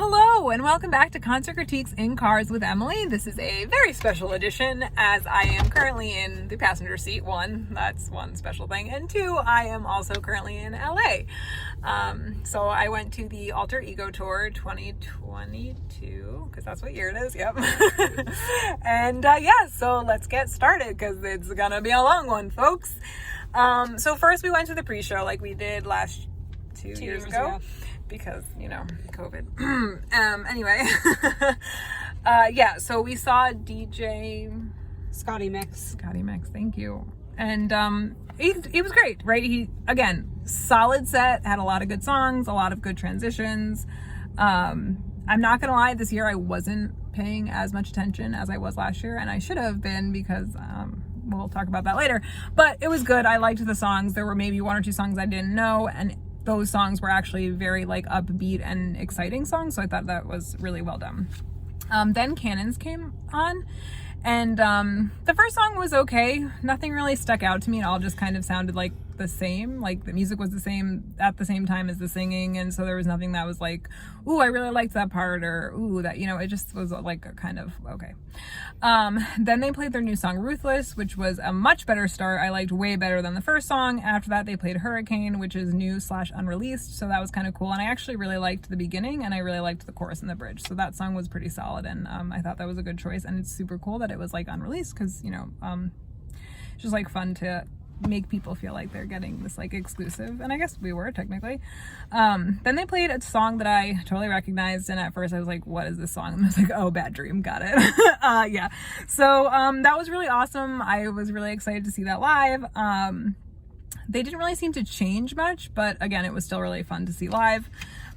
Hello and welcome back to Concert Critiques in Cars with Emily. This is a very special edition as I am currently in the passenger seat. One, that's one special thing. And two, I am also currently in LA. So I went to the Alter Ego Tour 2022, because that's what year it is. Yep. And so let's get started because it's gonna be a long one, folks. So first we went to the pre-show like we did last two years ago. Because, COVID. Anyway. So we saw DJ Scotty Mix, thank you. And he was great, right? He, again, solid set, had a lot of good songs, a lot of good transitions. I'm not gonna lie, this year I wasn't paying as much attention as I was last year, and I should have been because we'll talk about that later. But it was good. I liked the songs. There were maybe one or two songs I didn't know, and those songs were actually very upbeat and exciting songs, so I thought that was really well done. Then Cannons came on, and the first song was okay. Nothing really stuck out to me. It all just kind of sounded like the same. Like the music was the same at the same time as the singing, and so there was nothing that was like, ooh, I really liked that part, or ooh, that, it just was like a kind of okay. Then they played their new song Ruthless, which was a much better start. I liked way better than the first song. After that they played Hurricane, which is new/unreleased, so that was kind of cool, and I actually really liked the beginning, and I really liked the chorus and the bridge, so that song was pretty solid, and I thought that was a good choice. And it's super cool that it was unreleased, because it's just fun to make people feel like they're getting this exclusive, and I guess we were technically. Then they played a song that I totally recognized, and at first I was like, what is this song? And I was like, oh, Bad Dream, got it. So that was really awesome. I was really excited to see that live. They didn't really seem to change much, but again, it was still really fun to see live.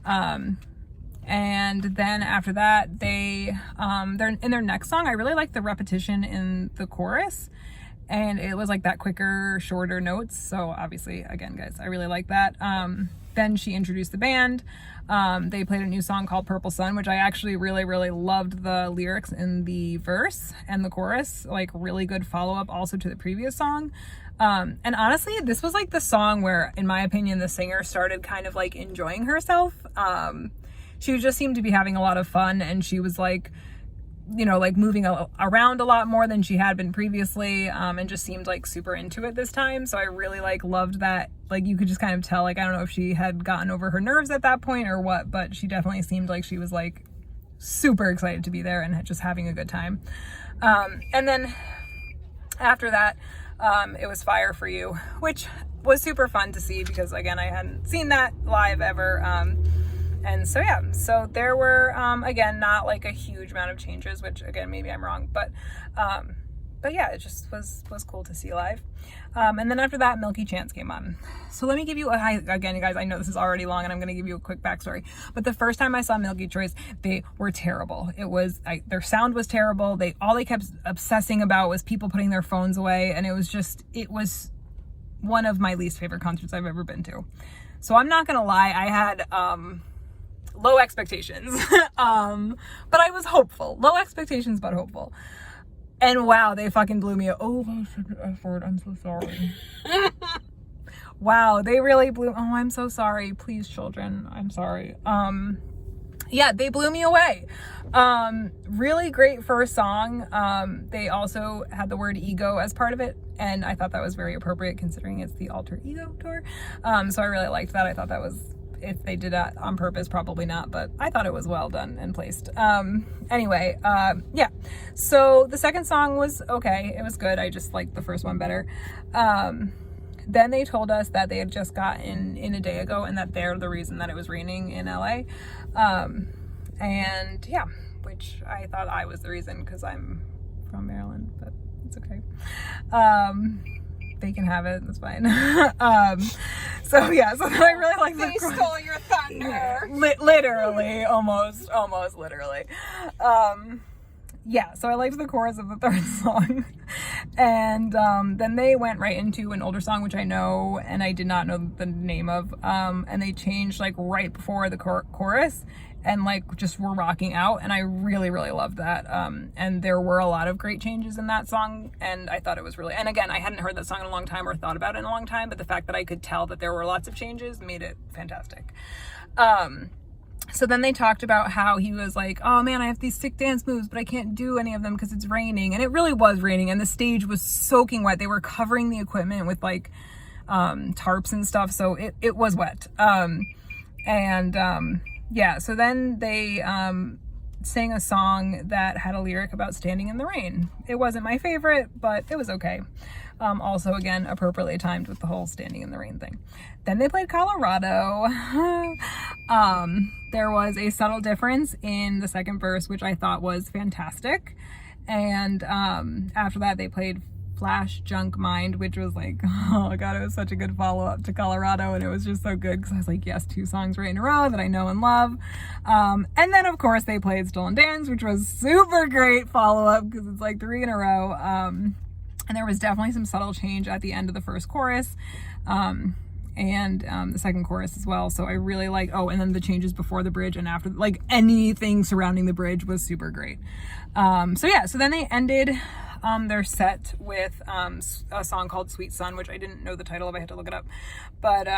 And then after that, they're in their next song, I really liked the repetition in the chorus. And it was that quicker, shorter notes. So obviously, again, guys, I really like that. Then she introduced the band. They played a new song called Purple Sun, which I actually really, really loved the lyrics in the verse and the chorus. Really good follow-up also to the previous song. And honestly, this was the song where, in my opinion, the singer started kind of enjoying herself. She just seemed to be having a lot of fun, and she was moving around a lot more than she had been previously, and just seemed super into it this time. So I really loved that. You could just kind of tell, I don't know if she had gotten over her nerves at that point or what, but she definitely seemed like she was super excited to be there and just having a good time. And then after that, it was Fire for You, which was super fun to see because, again, I hadn't seen that live ever. And so, so there were, again, not a huge amount of changes, which, again, maybe I'm wrong, but yeah, it just was cool to see live. And then after that, Milky Chance came on. So let me give you again, you guys, I know this is already long and I'm going to give you a quick backstory, but the first time I saw Milky Choice, they were terrible. Their sound was terrible. All they kept obsessing about was people putting their phones away. And it was one of my least favorite concerts I've ever been to. So I'm not going to lie. I had, low expectations, but I was hopeful. Low expectations, but hopeful. And wow, they fucking blew me. Oh, I said the F word. I'm so sorry. Wow, they really blew. Oh, I'm so sorry. Please, children, I'm sorry. They blew me away. Really great first song. They also had the word ego as part of it, and I thought that was very appropriate considering it's the Alter Ego Tour. So I really liked that. I thought that was, if they did that on purpose, probably not, but I thought it was well done and placed. So the second song was okay. It was good. I just liked the first one better. Then they told us that they had just gotten in a day ago and that they're the reason that it was raining in LA. Which I thought I was the reason because I'm from Maryland, but it's okay. They can have it. That's fine. So I really like they stole your thunder. Literally, almost literally. So I liked the chorus of the third song. And then they went right into an older song, which I know, and I did not know the name of. And they changed right before the chorus. And just were rocking out, and I really, really loved that. And there were a lot of great changes in that song, and I thought it was really, and again, I hadn't heard that song in a long time or thought about it in a long time, but the fact that I could tell that there were lots of changes made it fantastic. So then they talked about how he was like, oh man, I have these sick dance moves, but I can't do any of them because it's raining. And it really was raining, and the stage was soaking wet. They were covering the equipment with like tarps and stuff, so it was wet. Yeah, so then they sang a song that had a lyric about standing in the rain. It wasn't my favorite, but it was okay. Also, again, appropriately timed with the whole standing in the rain thing. Then they played Colorado. There was a subtle difference in the second verse, which I thought was fantastic. And after that, they played Flash Junk Mind, which was like, oh god, it was such a good follow-up to Colorado, and it was just so good because I was like, yes, 2 songs right in a row that I know and love. And then of course they played Stolen Dance, which was super great follow-up because it's like 3 in a row. And there was definitely some subtle change at the end of the first chorus, and the second chorus as well. So I really like, oh, and then the changes before the bridge and after, like anything surrounding the bridge was super great. So yeah, so then they ended their set with a song called Sweet Sun, which I didn't know the title of. I had to look it up. But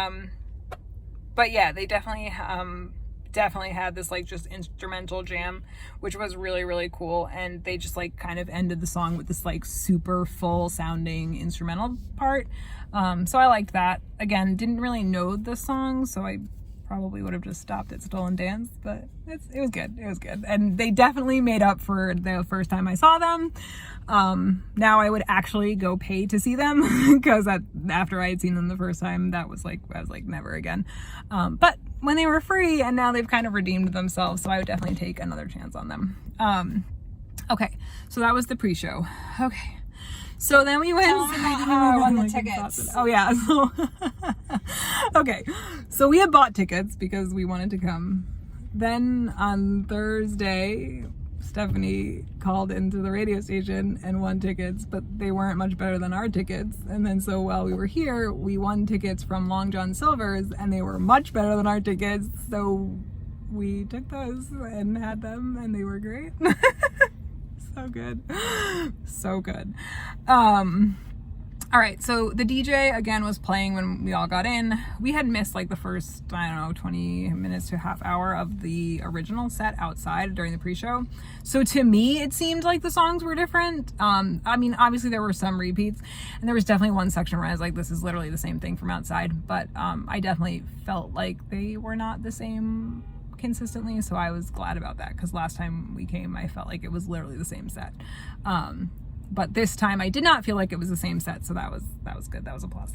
yeah, they definitely had this like just instrumental jam, which was really, really cool. And they just like kind of ended the song with this like super full sounding instrumental part. So I liked that. Again, didn't really know the song, so I probably would have just stopped at Stolen Dance, but it was good. It was good. And they definitely made up for the first time I saw them. Now I would actually go pay to see them because after I had seen them the first time, I was like, never again. But when they were free, and now they've kind of redeemed themselves, so I would definitely take another chance on them. Okay, so that was the pre-show. Okay. So then we went. Tell them about how I won the tickets. Oh yeah. So okay. So we had bought tickets because we wanted to come. Then on Thursday, Stephanie called into the radio station and won tickets, but they weren't much better than our tickets. And then so while we were here, we won tickets from Long John Silver's, and they were much better than our tickets. So we took those and had them, and they were great. So good. So good. All right, so the DJ again was playing when we all got in. We had missed like the first, I don't know, 20 minutes to a half hour of the original set outside during the pre-show. So to me, it seemed like the songs were different. I mean, obviously there were some repeats, and there was definitely one section where I was like, this is literally the same thing from outside. But I definitely felt like they were not the same consistently, so I was glad about that, because last time we came I felt like it was literally the same set, but this time I did not feel like it was the same set, so that was good. That was a plus.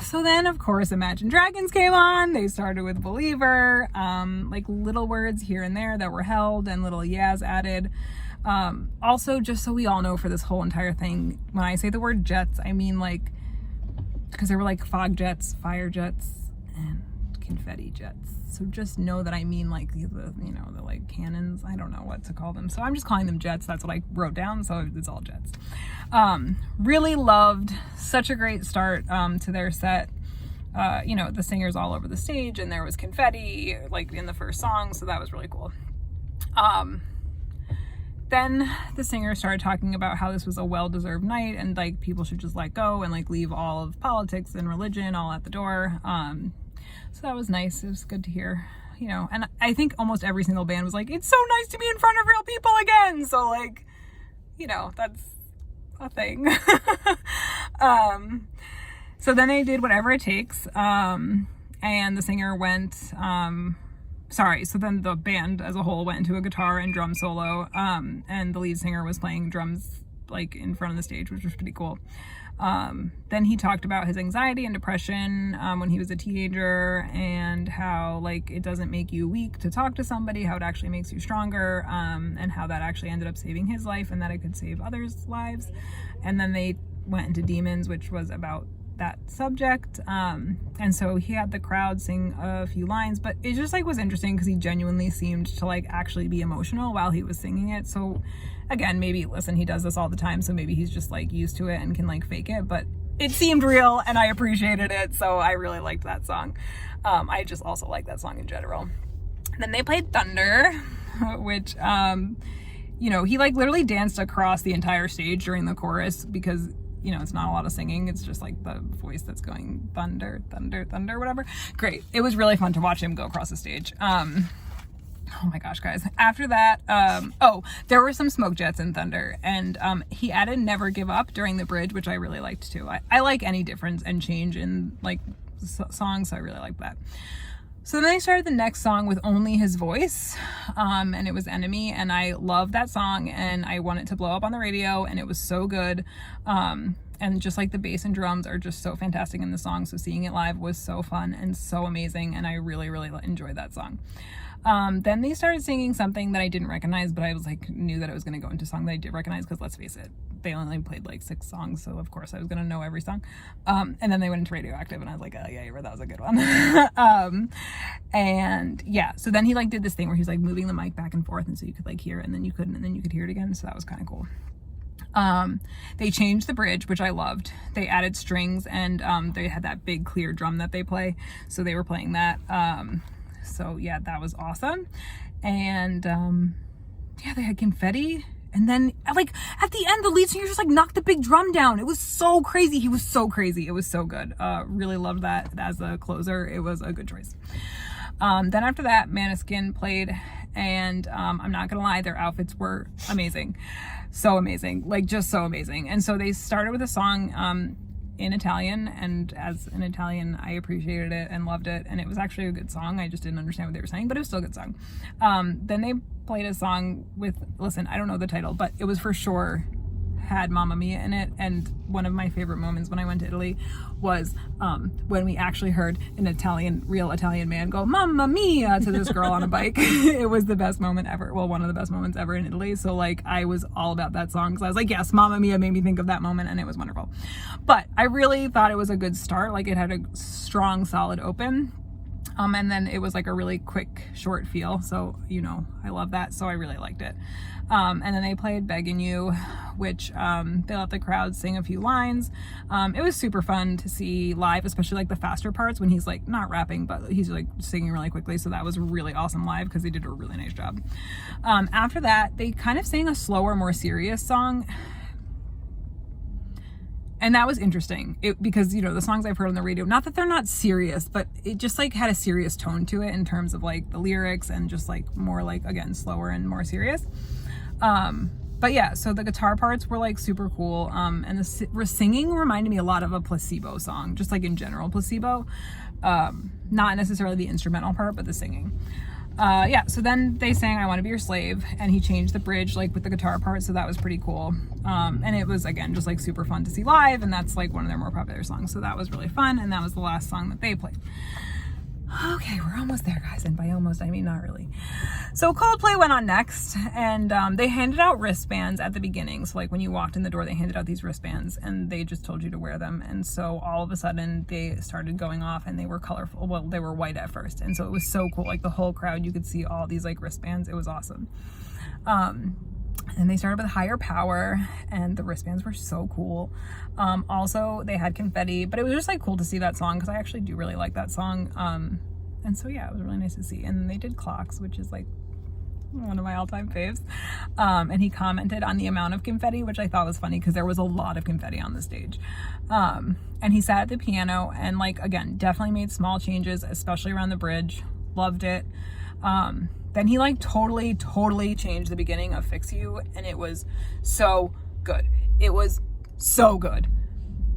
So then of course Imagine Dragons came on. They started with Believer, like little words here and there that were held and little yeahs added. Also, just so we all know, for this whole entire thing, when I say the word jets, I mean like, because there were like fog jets, fire jets, and confetti jets. So just know that I mean like the like cannons. I don't know what to call them, so I'm just calling them jets. That's what I wrote down, so it's all jets. Really loved, such a great start to their set. The singers all over the stage, and there was confetti like in the first song, so that was really cool. Then the singer started talking about how this was a well-deserved night, and like people should just let go and like leave all of politics and religion all at the door. So that was nice. It was good to hear, and I think almost every single band was like, it's so nice to be in front of real people again. So like, that's a thing. So then they did Whatever It Takes. And the singer went, so then the band as a whole went into a guitar and drum solo. And the lead singer was playing drums like in front of the stage, which was pretty cool. Then he talked about his anxiety and depression when he was a teenager, and how like it doesn't make you weak to talk to somebody, how it actually makes you stronger, and how that actually ended up saving his life, and that it could save others' lives. And then they went into Demons, which was about that subject, and so he had the crowd sing a few lines, but it just like was interesting because he genuinely seemed to like actually be emotional while he was singing it. So again, maybe he does this all the time, so maybe he's just like used to it and can like fake it, but it seemed real and I appreciated it, so I really liked that song. I just also like that song in general. Then they played Thunder, which he like literally danced across the entire stage during the chorus because you know, it's not a lot of singing. It's just like the voice that's going thunder, thunder, thunder, whatever. Great. It was really fun to watch him go across the stage. Oh my gosh, guys. After that, there were some smoke jets in Thunder, and he added Never Give Up during the bridge, which I really liked too. I like any difference and change in like songs, so I really like that. So then they started the next song with only his voice, and it was Enemy, and I love that song, and I want it to blow up on the radio, and it was so good. And just like the bass and drums are just so fantastic in the song, so seeing it live was so fun and so amazing, and I really, really enjoyed that song. Then they started singing something that I didn't recognize, but I was like, knew that it was going to go into a song that I did recognize, because let's face it, they only played like 6 songs, so of course I was going to know every song. And then they went into Radioactive, and I was like, oh yeah, that was a good one. And yeah, so then he like did this thing where he's like moving the mic back and forth, and so you could like hear it, and then you couldn't, and then you could hear it again, so that was kind of cool. They changed the bridge, which I loved. They added strings, and they had that big clear drum that they play, so they were playing that. So yeah, that was awesome. And yeah, they had confetti, and then like at the end the lead singer just like knocked the big drum down. It was so crazy. He was so crazy. It was so good. Really loved that as a closer. It was a good choice. Then after that, Maneskin played, and I'm not gonna lie, their outfits were amazing. So amazing, like just so amazing. And so they started with a song in Italian, and as an Italian I appreciated it and loved it, and it was actually a good song. I just didn't understand what they were saying, but it was still a good song. Then they played a song with, listen, I don't know the title, but it was for sure had Mamma Mia in it. And one of my favorite moments when I went to Italy was when we actually heard an real Italian man go Mamma Mia to this girl on a bike. It was the best moment ever. Well, one of the best moments ever in Italy. So like I was all about that song, because I was like, yes, Mamma Mia made me think of that moment, and it was wonderful. But I really thought it was a good start. Like it had a strong, solid open. And then it was like a really quick, short feel. So, you know, I love that. So I really liked it. And then they played Begging You, which they let the crowd sing a few lines. It was super fun to see live, especially like the faster parts when he's like not rapping, but he's like singing really quickly. So that was really awesome live, because they did a really nice job. After that, they kind of sang a slower, more serious song. And that was interesting because, you know, the songs I've heard on the radio, not that they're not serious, but it just like had a serious tone to it in terms of like the lyrics, and just like more like, again, slower and more serious. But yeah, so the guitar parts were like super cool. And the singing reminded me a lot of a Placebo song, just like in general Placebo. Not necessarily the instrumental part, but the singing. Yeah, so then they sang I Want to Be Your Slave, and he changed the bridge like with the guitar part, so that was pretty cool. And it was, again, just like super fun to see live, and that's like one of their more popular songs, so that was really fun, and that was the last song that they played. Okay, we're almost there, guys, and by almost I mean not really. So Coldplay went on next, and they handed out wristbands at the beginning. So like when you walked in the door, they handed out these wristbands, and they just told you to wear them. And so all of a sudden they started going off, and they were colorful. Well, they were white at first, and so it was so cool. Like the whole crowd, you could see all these like wristbands. It was awesome. And they started with Higher Power, and the wristbands were so cool. Also, they had confetti, but it was just like cool to see that song, because I actually do really like that song. And so yeah, it was really nice to see. And they did Clocks, which is like one of my all-time faves. And he commented on the amount of confetti, which I thought was funny, because there was a lot of confetti on the stage. And he sat at the piano, and like, again, definitely made small changes, especially around the bridge. Loved it. Then he like totally changed the beginning of Fix You, and it was so good. It was so good.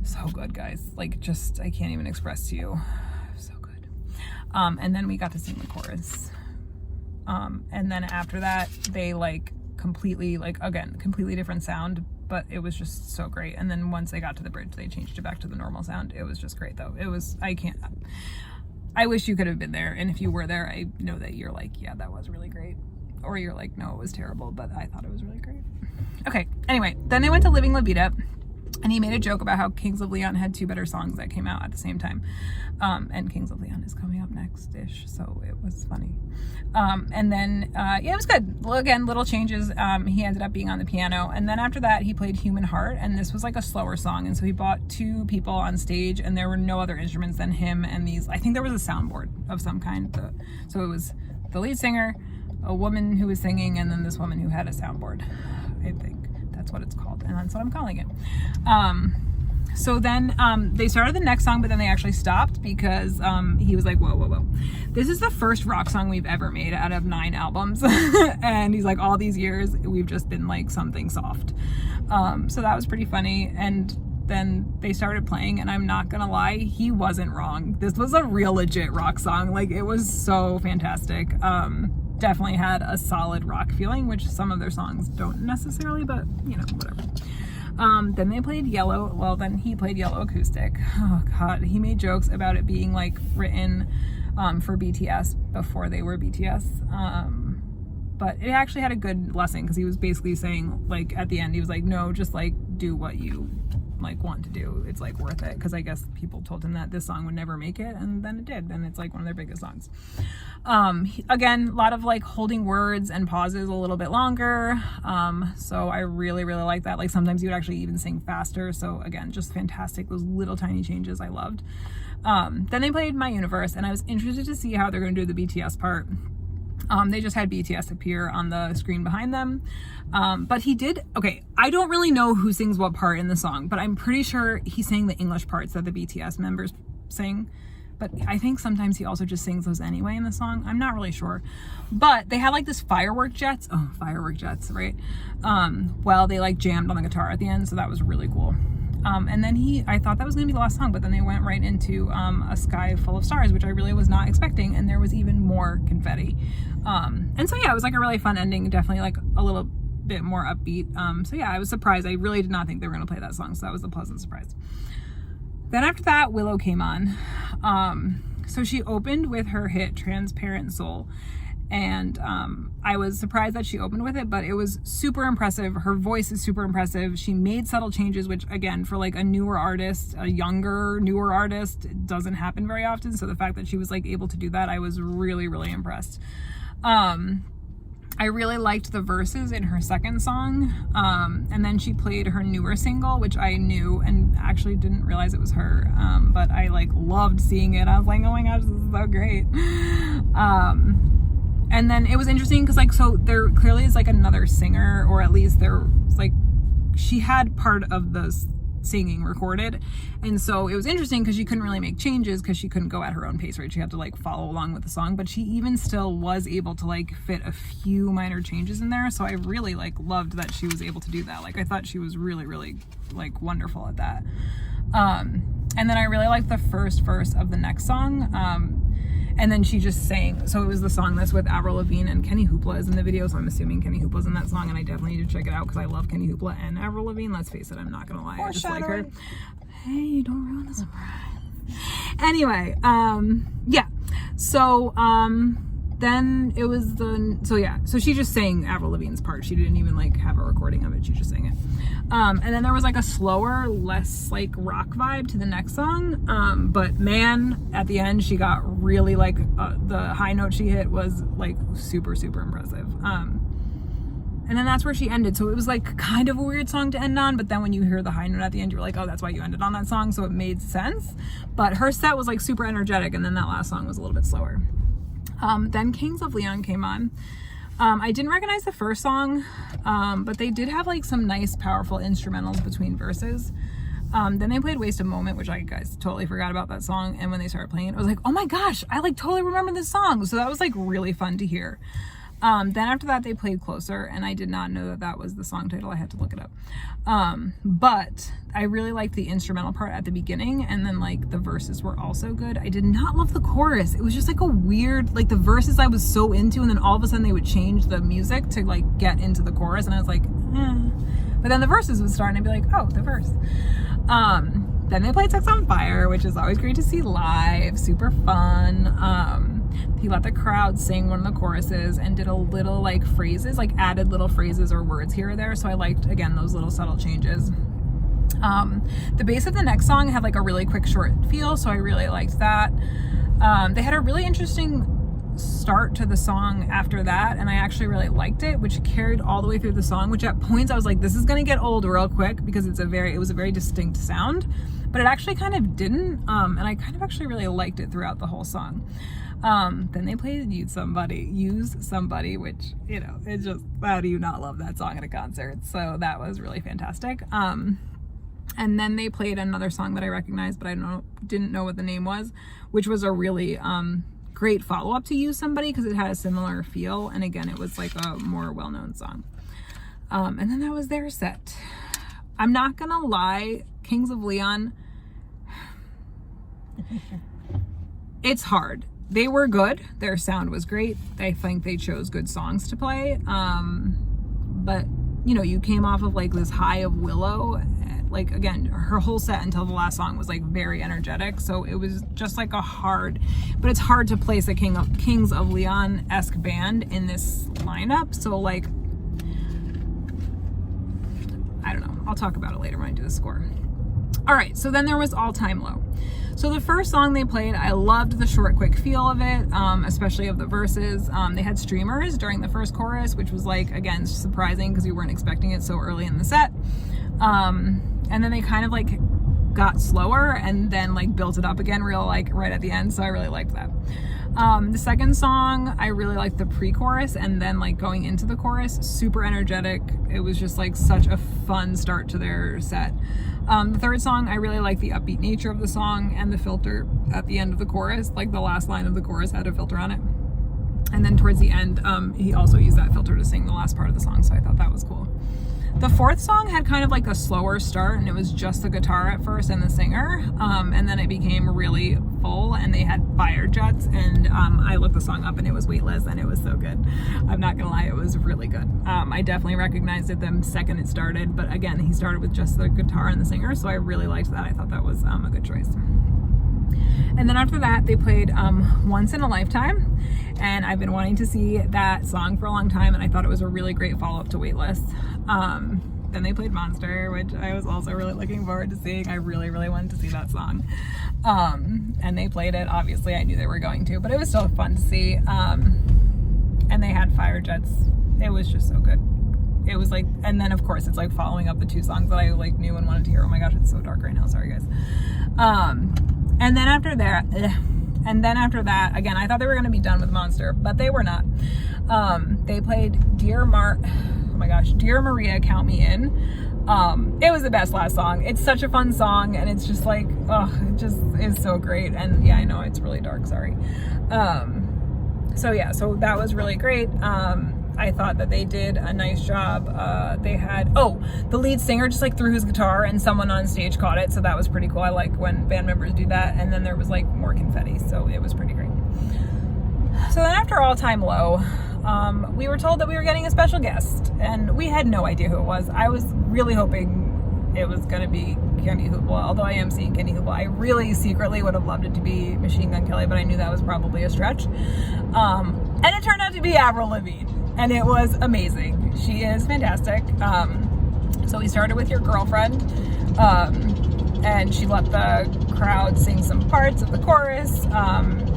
So good, guys. Like, just, I can't even express to you. So good. And then we got to sing the chorus. And then after that, they like completely, like, again, completely different sound, but it was just so great. And then once they got to the bridge, they changed it back to the normal sound. It was just great, though. It was, I wish you could have been there, and if you were there, I know that you're like, yeah, that was really great. Or you're like, no, it was terrible, but I thought it was really great. Okay, anyway, then they went to Living La Vida, and he made a joke about how Kings of Leon had 2 better songs that came out at the same time. And Kings of Leon is coming up next-ish, so it was funny. And then, yeah, it was good. Again, little changes. He ended up being on the piano. And then after that, he played Human Heart, and this was like a slower song. And so he brought 2 people on stage, and there were no other instruments than him and these, I think there was a soundboard of some kind. So it was the lead singer, a woman who was singing, and then this woman who had a soundboard. I think that's what it's called, and that's what I'm calling it. So then they started the next song, but then they actually stopped because he was like, whoa. This is the first rock song we've ever made out of 9 albums. And he's like, all these years, we've just been like something soft. So that was pretty funny. And then they started playing, and I'm not gonna lie, he wasn't wrong. This was a real legit rock song. Like, it was so fantastic. Definitely had a solid rock feeling, which some of their songs don't necessarily, but you know, whatever. Then they played Yellow. Well, then he played Yellow acoustic. Oh god, he made jokes about it being like written for BTS before they were BTS. But it actually had a good lesson, because he was basically saying, like, at the end, he was like, no, just like do what you like want to do. It's like worth it, because I guess people told him that this song would never make it, and then it did, and it's like one of their biggest songs. Again, a lot of like holding words and pauses a little bit longer, so I really like that. Like, sometimes he would actually even sing faster. So again, just fantastic. Those little tiny changes I loved. Then they played My Universe, and I was interested to see how they're going to do the BTS part. They just had BTS appear on the screen behind them. But he did, okay, I don't really know who sings what part in the song, but I'm pretty sure he sang the English parts that the BTS members sing. But I think sometimes he also just sings those anyway in the song. I'm not really sure. But they had like this firework jets, right? Well, they like jammed on the guitar at the end, so that was really cool. And then I thought that was gonna be the last song, but then they went right into A Sky Full of Stars, which I really was not expecting, and there was even more confetti. And so yeah, it was like a really fun ending, definitely like a little bit more upbeat. So yeah, I was surprised. I really did not think they were gonna play that song, so that was a pleasant surprise. Then after that, Willow came on. So she opened with her hit Transparent Soul. And I was surprised that she opened with it, but it was super impressive. Her voice is super impressive. She made subtle changes, which again, for like a newer artist, a younger, newer artist, it doesn't happen very often. So the fact that she was like able to do that, I was really impressed. I really liked the verses in her second song. And then she played her newer single, which I knew and actually didn't realize it was her. But I like loved seeing it. I was like, oh my gosh, this is so great. And then it was interesting because like, so there clearly is like another singer, or at least there was like, she had part of the singing recorded. And so it was interesting because she couldn't really make changes because she couldn't go at her own pace, right? She had to like follow along with the song, but she even still was able to like fit a few minor changes in there. So I really like loved that she was able to do that. Like, I thought she was really like wonderful at that. And then I really liked the first verse of the next song. And then she just sang. So it was the song that's with Avril Lavigne, and Kenny Hoopla is in the video. So I'm assuming Kenny Hoopla's in that song, and I definitely need to check it out because I love Kenny Hoopla and Avril Lavigne. Let's face it, I'm not gonna lie, I just like her. Hey, don't ruin the surprise. Anyway, yeah. So then it was so she just sang Avril Lavigne's part. She didn't even like have a recording of it. She just sang it. And then there was like a slower, less like rock vibe to the next song. But man, at the end, she got really like the high note she hit was like super impressive. And then that's where she ended. So it was like kind of a weird song to end on, but then when you hear the high note at the end, you're like, oh, that's why you ended on that song. So it made sense. But her set was like super energetic, and then that last song was a little bit slower. Then Kings of Leon came on. I didn't recognize the first song, but they did have like some nice, powerful instrumentals between verses. Then they played Waste a Moment, which I guys totally forgot about that song. And when they started playing it, I was like, oh my gosh, I like totally remember this song. So that was like really fun to hear. Then after that, they played Closer, and I did not know that that was the song title. I had to look it up. But I really liked the instrumental part at the beginning, and then like the verses were also good. I did not love the chorus. It was just like a weird, like the verses I was so into, and then all of a sudden they would change the music to like get into the chorus, and I was like, eh. But then the verses would start, and I'd be like, oh, the verse. Then they played Sex on Fire, which is always great to see live, super fun. He let the crowd sing one of the choruses and did a little like phrases, like added little phrases or words here or there. So I liked, again, those little subtle changes. The bass of the next song had like a really quick short feel, so I really liked that. They had a really interesting start to the song after that, and I actually really liked it, which carried all the way through the song, which at points I was like, this is gonna get old real quick because it was a very distinct sound, but it actually kind of didn't, and I kind of actually really liked it throughout the whole song. Then they played Use Somebody, which, you know, it's just, how do you not love that song at a concert? So that was really fantastic. And then they played another song that I recognized, but I didn't know what the name was, which was a really great follow-up to Use Somebody because it had a similar feel. And again, it was like a more well-known song. And then that was their set. I'm not gonna lie, Kings of Leon, it's hard. They were good. Their sound was great. I think they chose good songs to play. But you know, you came off of like this high of Willow. Like again, her whole set until the last song was like very energetic. So it was just like but it's hard to place a Kings of Leon-esque band in this lineup. So like, I don't know. I'll talk about it later when I do the score. All right, so then there was All Time Low. So the first song they played, I loved the short, quick feel of it, especially of the verses. They had streamers during the first chorus, which was like, again, surprising because we weren't expecting it so early in the set. And then they kind of like got slower and then like built it up again real like right at the end. So I really liked that. The second song, I really liked the pre-chorus and then like going into the chorus, super energetic. It was just like such a fun start to their set. The third song, I really like the upbeat nature of the song and the filter at the end of the chorus. Like the last line of the chorus had a filter on it. And then towards the end, he also used that filter to sing the last part of the song. So I thought that was cool. The fourth song had kind of like a slower start and it was just the guitar at first and the singer. And then it became really full and they had fire jets and I looked the song up and it was Weightless and it was so good. I'm not gonna lie, it was really good. I definitely recognized it the second it started, but again, he started with just the guitar and the singer, so I really liked that. I thought that was a good choice. And then after that, they played Once in a Lifetime, and I've been wanting to see that song for a long time, and I thought it was a really great follow-up to Weightless. Then they played Monster, which I was also really looking forward to seeing. I really, really wanted to see that song. And they played it. Obviously, I knew they were going to, but it was still fun to see. And they had fire jets. It was just so good. It was like, and then of course, it's like following up the two songs that I like knew and wanted to hear. Oh my gosh, it's so dark right now. Sorry, guys. And then after that, again, I thought they were going to be done with Monster, but they were not. They played Dear Maria, Count Me In. It was the best last song. It's such a fun song, and it's just like, it just is so great. And yeah, I know it's really dark, sorry. So that was really great. I thought that they did a nice job. They had, the lead singer just like threw his guitar and someone on stage caught it. So that was pretty cool. I like when band members do that. And then there was like more confetti. So it was pretty great. So then after All Time Low, we were told that we were getting a special guest and we had no idea who it was. I was really hoping it was going to be Candy Hoopla, although I am seeing Candy Hoopla. I really secretly would have loved it to be Machine Gun Kelly, but I knew that was probably a stretch. And it turned out to be Avril Lavigne. And it was amazing. She is fantastic. So we started with Your Girlfriend, and she let the crowd sing some parts of the chorus.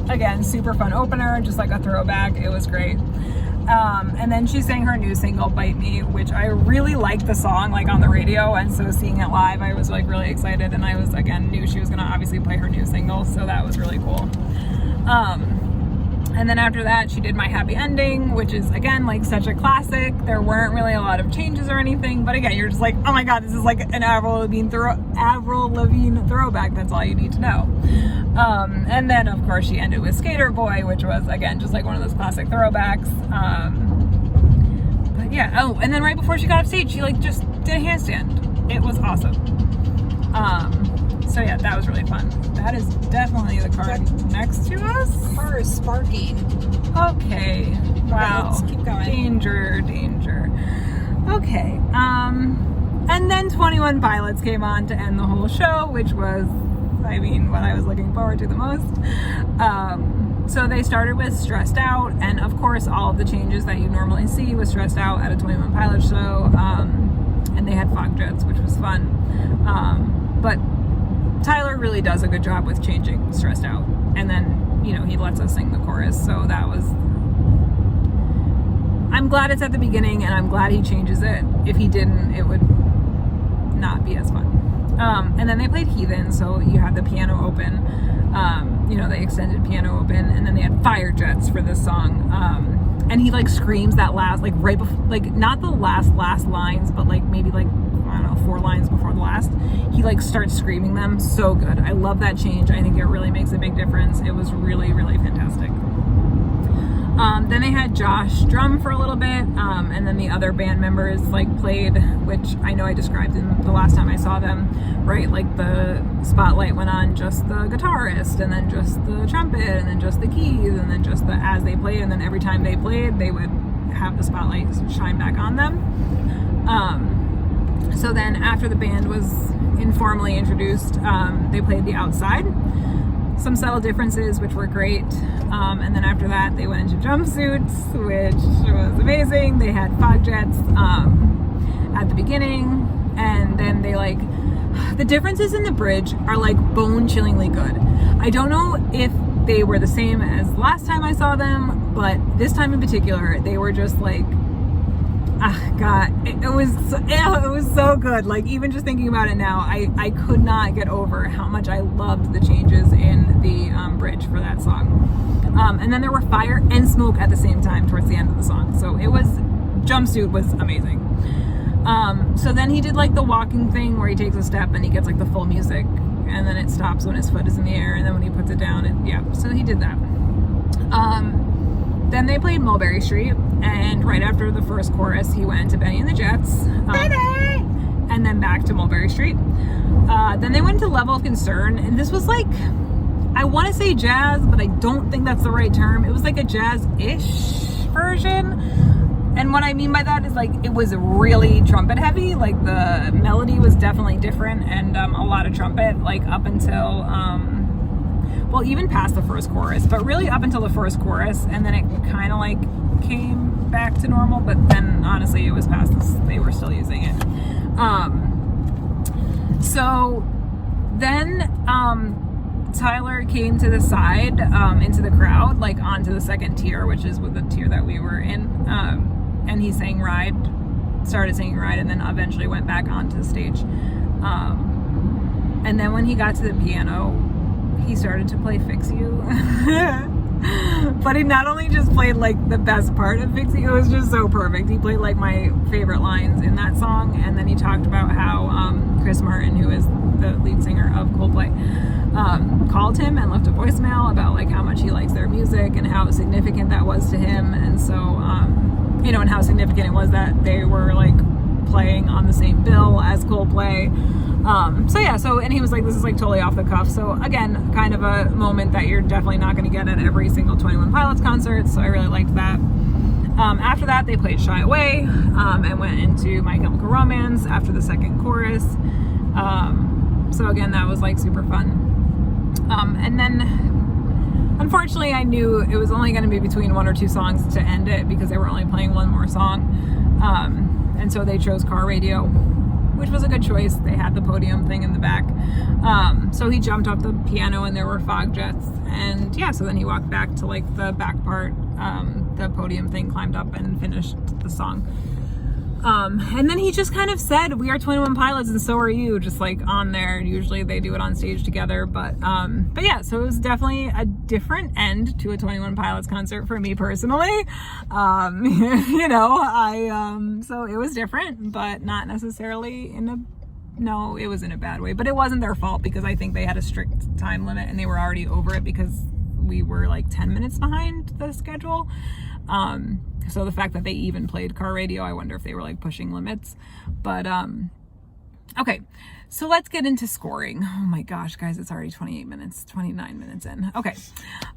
Again, super fun opener, just like a throwback. It was great. And then she sang her new single, Bite Me, which I really liked the song, like on the radio. And so seeing it live, I was like really excited. And I was, again, knew she was going to obviously play her new single. So that was really cool. And then after that, she did My Happy Ending, which is, again, like such a classic. There weren't really a lot of changes or anything, but again, you're just like, oh my God, this is like an Avril Lavigne throwback. That's all you need to know. And then, of course, she ended with Skater Boy, which was, again, just like one of those classic throwbacks. But yeah, and then right before she got off stage, she like just did a handstand. It was awesome. So yeah, that was really fun. That is definitely the car next to us. Car is sparking. Okay. Wow. Let's keep going. Danger. Okay. And then 21 Pilots came on to end the whole show, which was, I mean, what I was looking forward to the most. So they started with Stressed Out, and of course all of the changes that you normally see with Stressed Out at a 21 Pilots show. And they had fog jets, which was fun. But Tyler really does a good job with changing Stressed Out. And then, you know, he lets us sing the chorus. So that was, I'm glad it's at the beginning and I'm glad he changes it. If he didn't, it would not be as fun. And then they played Heathen. So you had the piano open, you know, the extended piano open, and then they had fire jets for this song. And he like screams that last, like right before, like not the last lines, but like maybe like, I I don't know, 4 lines before the last, he like starts screaming them. So good. I love that change. I think it really makes a big difference. It was really, really fantastic. Then they had Josh drum for a little bit, and then the other band members like played, which I know I described in the last time I saw them, right? Like the spotlight went on just the guitarist, and then just the trumpet, and then just the keys, and then just the as they played, and then every time they played, they would have the spotlight shine back on them. So then after the band was informally introduced, they played The Outside. Some subtle differences, which were great. And then after that, they went into jumpsuits, which was amazing. They had fog jets at the beginning, and then they like, the differences in the bridge are like bone-chillingly good. I don't know if they were the same as last time I saw them, but this time in particular, they were just like, God, it was so good. Like, even just thinking about it now, I could not get over how much I loved the changes in the bridge for that song. And then there were fire and smoke at the same time towards the end of the song. So it was, Jumpsuit was amazing. So then he did like the walking thing where he takes a step and he gets like the full music, and then it stops when his foot is in the air, and then when he puts it down, so he did that. Then they played Mulberry Street, and right after the first chorus, he went to Benny and the Jets, and then back to Mulberry Street. Then they went to Level of Concern, and this was like, I want to say jazz, but I don't think that's the right term. It was like a jazz-ish version, and what I mean by that is like, it was really trumpet heavy. Like the melody was definitely different, and a lot of trumpet, like up until well, even past the first chorus, but really up until the first chorus, and then it kind of like came back to normal, but then honestly it was past this, they were still using it. So then Tyler came to the side, into the crowd, like onto the second tier, which is with the tier that we were in, and he sang Ride, started singing Ride, and then eventually went back onto the stage. And then when he got to the piano, he started to play Fix You. But he not only just played like the best part of Fix You, it was just so perfect. He played like my favorite lines in that song, and then he talked about how Chris Martin, who is the lead singer of Coldplay, called him and left a voicemail about like how much he likes their music and how significant that was to him, and so you know, and how significant it was that they were like playing on the same bill as Coldplay. And he was like, this is like totally off the cuff. So again, kind of a moment that you're definitely not going to get at every single 21 Pilots concert. So I really liked that. After that, they played Shy Away, and went into My Chemical Romance after the second chorus. So again, that was like super fun. And then unfortunately I knew it was only going to be between 1 or 2 songs to end it, because they were only playing one more song. And so they chose Car Radio, which was a good choice. They had the podium thing in the back. So he jumped off the piano and there were fog jets. And yeah, so then he walked back to like the back part, the podium thing, climbed up and finished the song. And then he just kind of said, we are 21 Pilots and so are you, just like on there. Usually they do it on stage together, but yeah, so it was definitely a different end to a 21 Pilots concert for me personally. You know, so it was different, but not necessarily no, it was in a bad way, but it wasn't their fault, because I think they had a strict time limit and they were already over it because we were like 10 minutes behind the schedule. So the fact that they even played Car Radio, I wonder if they were like pushing limits. But okay, so let's get into scoring. Oh my gosh, guys, it's already 29 minutes in. Okay,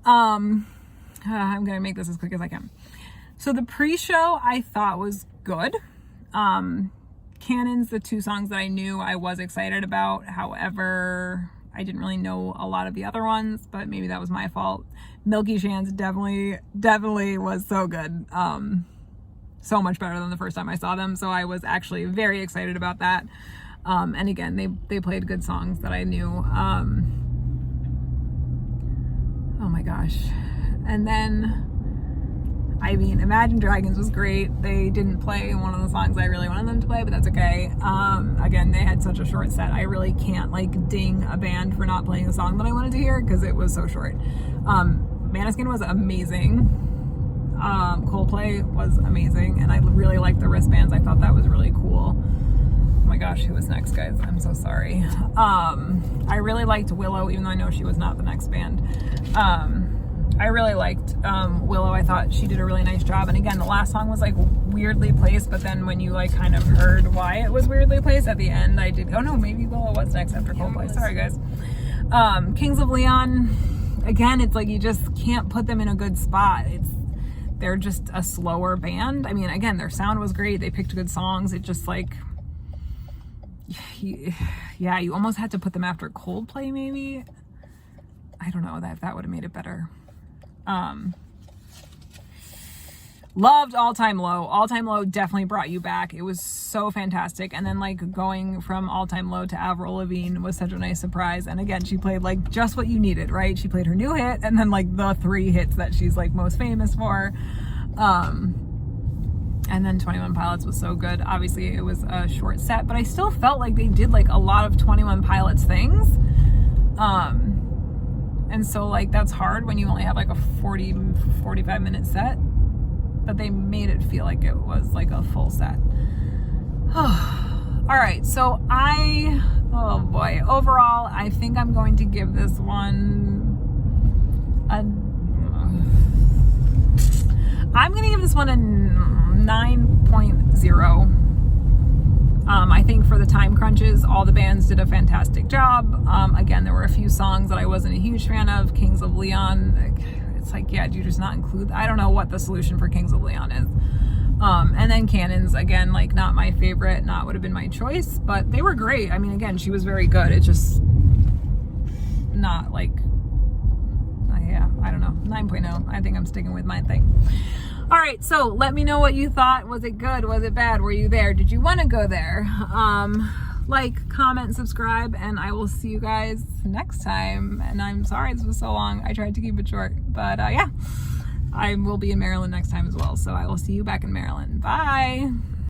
I'm gonna make this as quick as I can. So the pre-show I thought was good. Cannon's the 2 songs that I knew I was excited about. However, I didn't really know a lot of the other ones, but maybe that was my fault. Milky Chance definitely was so good. So much better than the first time I saw them. So I was actually very excited about that. And again, they played good songs that I knew. Oh my gosh. And then, I mean, Imagine Dragons was great. They didn't play one of the songs I really wanted them to play, but that's okay. Again, they had such a short set. I really can't like ding a band for not playing a song that I wanted to hear, because it was so short. Maneskin was amazing. Coldplay was amazing, and I really liked the wristbands. I thought that was really cool. my gosh, who was next, guys? I'm so sorry. I really liked Willow, even though I know she was not the next band. I really liked Willow. I thought she did a really nice job. And again, the last song was like weirdly placed, but then when you like kind of heard why it was weirdly placed at the end, I did, oh no, maybe Willow was next after Coldplay. Sorry, guys. Kings of Leon, again, it's like you just can't put them in a good spot. They're just a slower band. I mean, again, their sound was great. They picked good songs. It just like, yeah, you almost had to put them after Coldplay, maybe. I don't know that would have made it better. Loved All Time Low. All Time Low definitely brought you back. It was so fantastic. And then like going from All Time Low to Avril Lavigne was such a nice surprise. And again, she played like just what you needed, right? She played her new hit and then like the 3 hits that she's like most famous for. And then 21 Pilots was so good. Obviously it was a short set, but I still felt like they did like a lot of 21 Pilots things. And so like that's hard when you only have like a 45 minute set, but they made it feel like it was like a full set. All right, so oh boy, overall I think I'm going to give this one I'm gonna give this one a 9.0. I think for the time crunches, all the bands did a fantastic job. Again, there were a few songs that I wasn't a huge fan of. Kings of Leon, it's like, yeah, do you just not include? I don't know what the solution for Kings of Leon is. And then Cannons, again, like not my favorite, not would have been my choice, but they were great. I mean, again, she was very good. It's just not like, yeah, I don't know, 9.0. I think I'm sticking with my thing. All right, so let me know what you thought. Was it good? Was it bad? Were you there? Did you want to go there? Like, comment, subscribe, and I will see you guys next time. And I'm sorry this was so long. I tried to keep it short, but yeah, I will be in Maryland next time as well. So I will see you back in Maryland. Bye.